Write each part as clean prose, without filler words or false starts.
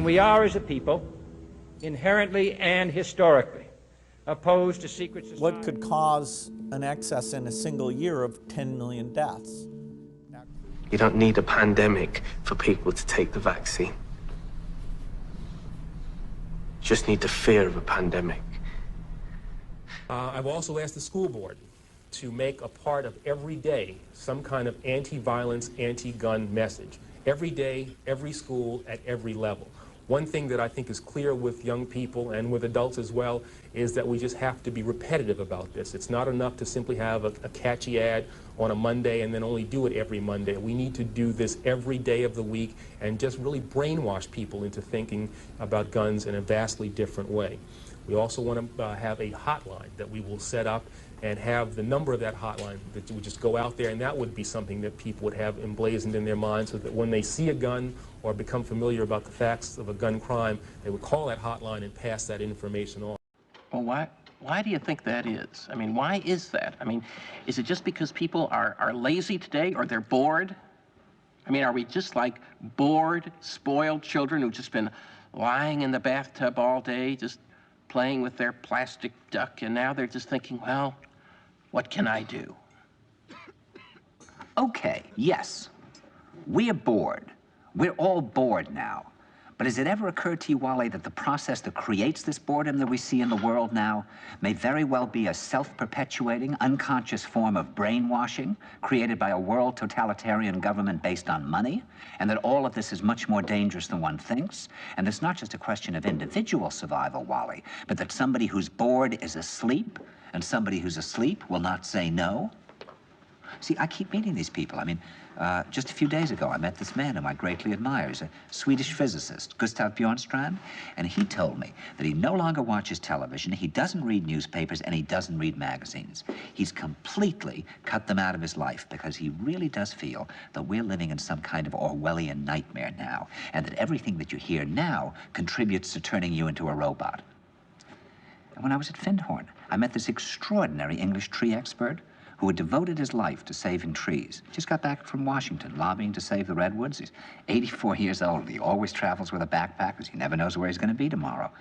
we are, as a people, inherently and historically opposed to secret society. What could cause an excess in a single year of 10 million deaths? You don't need a pandemic for people to take the vaccine. You just need the fear of a pandemic. I've also asked the school board to make a part of every day some kind of anti-violence, anti-gun message. Every day, every school, at every level. One thing that I think is clear with young people and with adults as well is that we just have to be repetitive about this. It's not enough to simply have a catchy ad on a Monday and then only do it every Monday. We need to do this every day of the week and just really brainwash people into thinking about guns in a vastly different way. We also want to have a hotline that we will set up and have the number of that hotline that would just go out there, and that would be something that people would have emblazoned in their minds so that when they see a gun or become familiar about the facts of a gun crime, they would call that hotline and pass that information on. Well, why do you think that is? I mean, why is that? I mean, is it just because people are lazy today or they're bored? I mean, are we just like bored, spoiled children who've just been lying in the bathtub all day, just playing with their plastic duck, and now they're just thinking, well, what can I do? Okay, yes, we are bored. We're all bored now. But has it ever occurred to you, Wally, that the process that creates this boredom that we see in the world now may very well be a self-perpetuating, unconscious form of brainwashing created by a world totalitarian government based on money, and that all of this is much more dangerous than one thinks? And it's not just a question of individual survival, Wally, but that somebody who's bored is asleep, and somebody who's asleep will not say no? See, I keep meeting these people. I mean, just a few days ago, I met this man whom I greatly admire. He's a Swedish physicist, Gustav Bjornstrand, and he told me that he no longer watches television, he doesn't read newspapers, and he doesn't read magazines. He's completely cut them out of his life because he really does feel that we're living in some kind of Orwellian nightmare now, and that everything that you hear now contributes to turning you into a robot. And when I was at Findhorn, I met this extraordinary English tree expert who had devoted his life to saving trees. Just got back from Washington, lobbying to save the redwoods. He's 84 years old. He always travels with a backpack because he never knows where he's going to be tomorrow.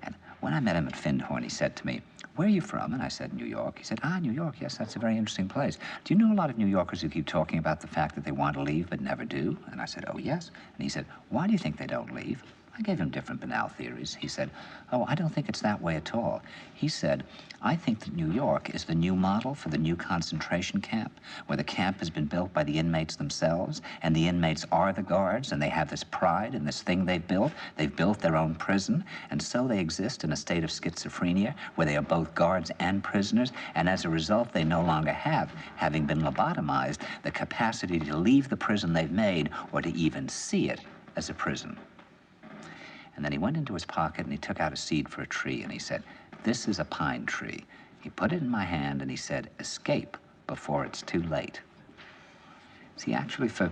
And when I met him at Findhorn, he said to me, "Where are you from?" And I said, "New York." He said, "Ah, New York, yes, that's a very interesting place. Do you know a lot of New Yorkers who keep talking about the fact that they want to leave but never do?" And I said, "Oh, yes." And he said, "Why do you think they don't leave?" I gave him different banal theories. He said, "Oh, I don't think it's that way at all." He said, "I think that New York is the new model for the new concentration camp, where the camp has been built by the inmates themselves, and the inmates are the guards, and they have this pride in this thing they've built. They've built their own prison, and so they exist in a state of schizophrenia, where they are both guards and prisoners, and as a result, they no longer have, having been lobotomized, the capacity to leave the prison they've made, or to even see it as a prison." And then he went into his pocket and he took out a seed for a tree and he said, "This is a pine tree." He put it in my hand and he said, "Escape before it's too late." See, actually for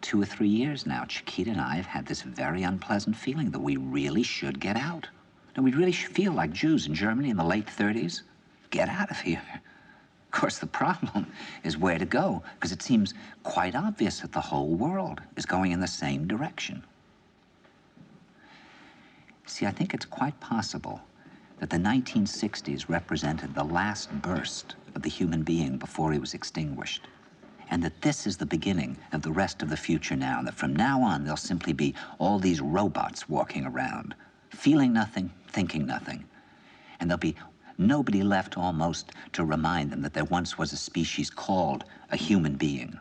2 or 3 years now, Chiquita and I have had this very unpleasant feeling that we really should get out. And we really feel like Jews in Germany in the late 30s. Get out of here. Of course, the problem is where to go, because it seems quite obvious that the whole world is going in the same direction. See, I think it's quite possible that the 1960s represented the last burst of the human being before he was extinguished, and that this is the beginning of the rest of the future now, and that from now on there'll simply be all these robots walking around, feeling nothing, thinking nothing, and there'll be nobody left almost to remind them that there once was a species called a human being,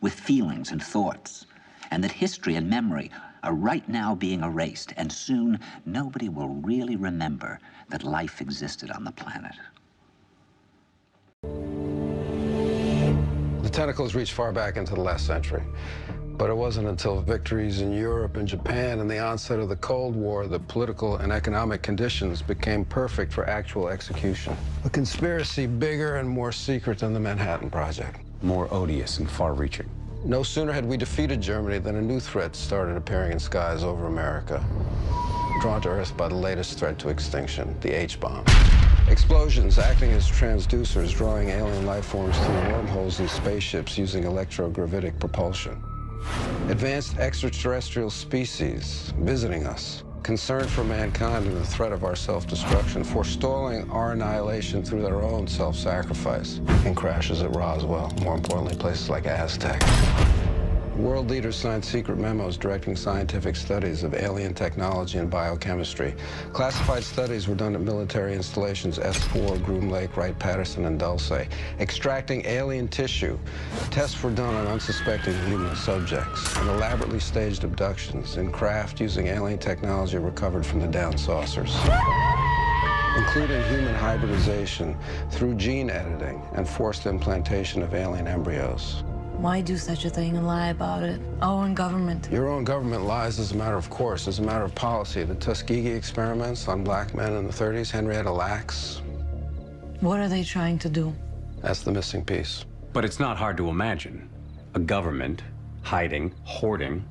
with feelings and thoughts, and that history and memory are right now being erased, and soon nobody will really remember that life existed on the planet. The tentacles reached far back into the last century, but it wasn't until victories in Europe and Japan and the onset of the Cold War that political and economic conditions became perfect for actual execution. A conspiracy bigger and more secret than the Manhattan Project. More odious and far-reaching. No sooner had we defeated Germany than a new threat started appearing in skies over America, drawn to Earth by the latest threat to extinction, the H-bomb. Explosions acting as transducers, drawing alien life forms through wormholes in spaceships using electrogravitic propulsion. Advanced extraterrestrial species visiting us. Concern for mankind and the threat of our self-destruction, forestalling our annihilation through their own self-sacrifice. And crashes at Roswell, more importantly, places like Aztec. World leaders signed secret memos directing scientific studies of alien technology and biochemistry. Classified studies were done at military installations S4, Groom Lake, Wright-Patterson, and Dulce. Extracting alien tissue. Tests were done on unsuspecting human subjects. And elaborately staged abductions in craft using alien technology recovered from the down saucers. Including human hybridization through gene editing and forced implantation of alien embryos. Why do such a thing and lie about it? Our own government. Your own government lies as a matter of course, as a matter of policy. The Tuskegee experiments on black men in the 30s, Henrietta Lacks. What are they trying to do? That's the missing piece. But it's not hard to imagine. A government hiding, hoarding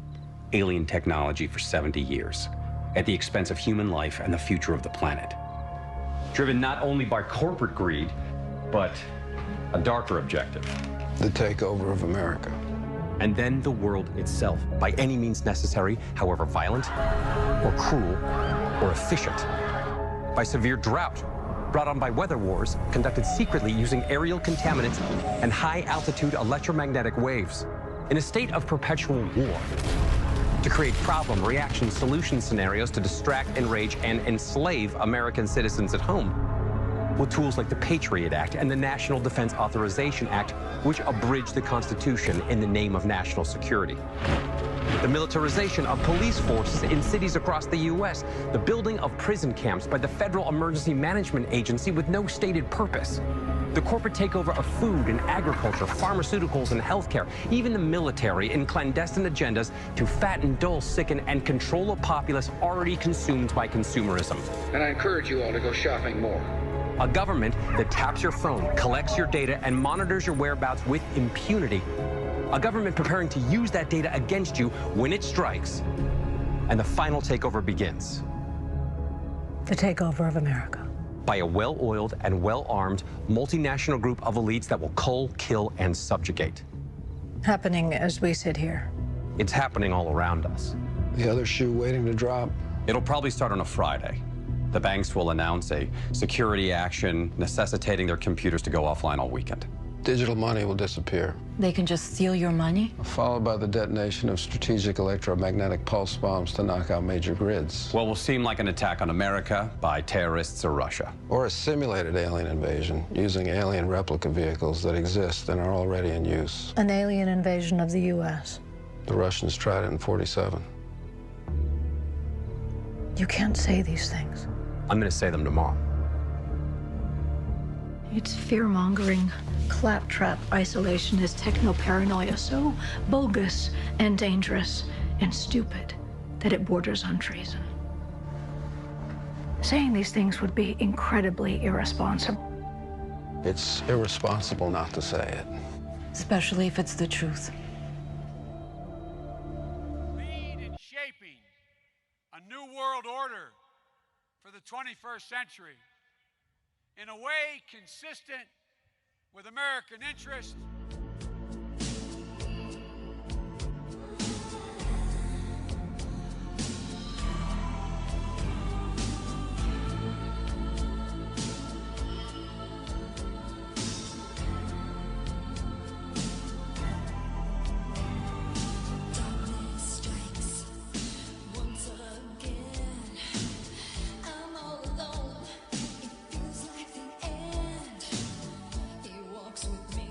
alien technology for 70 years at the expense of human life and the future of the planet. Driven not only by corporate greed, but a darker objective. The takeover of America. And then the world itself, by any means necessary, however violent, or cruel, or efficient. By severe drought, brought on by weather wars, conducted secretly using aerial contaminants and high-altitude electromagnetic waves. In a state of perpetual war. To create problem, reaction, solution scenarios to distract, enrage, and enslave American citizens at home. With tools like the Patriot Act and the National Defense Authorization Act, which abridge the Constitution in the name of national security. The militarization of police forces in cities across the U.S., the building of prison camps by the Federal Emergency Management Agency with no stated purpose. The corporate takeover of food and agriculture, pharmaceuticals and healthcare, even the military in clandestine agendas to fatten, dull, sicken, and control a populace already consumed by consumerism. And I encourage you all to go shopping more. A government that taps your phone, collects your data, and monitors your whereabouts with impunity. A government preparing to use that data against you when it strikes. And the final takeover begins. The takeover of America. By a well-oiled and well-armed multinational group of elites that will cull, kill, and subjugate. Happening as we sit here. It's happening all around us. The other shoe waiting to drop. It'll probably start on a Friday. The banks will announce a security action necessitating their computers to go offline all weekend. Digital money will disappear. They can just steal your money? Followed by the detonation of strategic electromagnetic pulse bombs to knock out major grids. What will seem like an attack on America by terrorists or Russia. Or a simulated alien invasion using alien replica vehicles that exist and are already in use. An alien invasion of the U.S. The Russians tried it in '47. You can't say these things. I'm going to say them tomorrow. It's fear-mongering, claptrap, isolationist, techno-paranoia, so bogus and dangerous and stupid that it borders on treason. Saying these things would be incredibly irresponsible. It's irresponsible not to say it. Especially if it's the truth. Lead in shaping a new world order for the 21st century in a way consistent with American interests. He walks with me.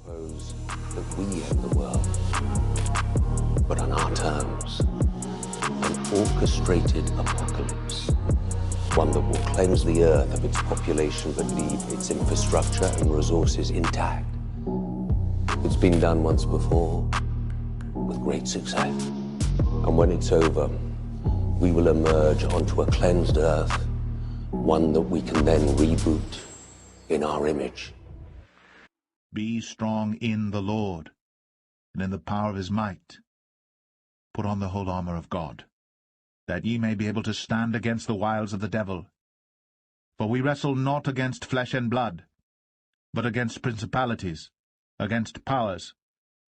propose that we end the world, but on our terms. An orchestrated apocalypse. One that will cleanse the earth of its population but leave its infrastructure and resources intact. It's been done once before, with great success. And when it's over, we will emerge onto a cleansed earth, one that we can then reboot in our image. Be strong in the Lord, and in the power of his might. Put on the whole armor of God, that ye may be able to stand against the wiles of the devil. For we wrestle not against flesh and blood, but against principalities, against powers,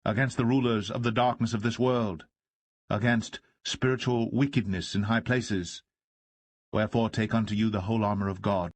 against the rulers of the darkness of this world, against spiritual wickedness in high places. Wherefore take unto you the whole armor of God,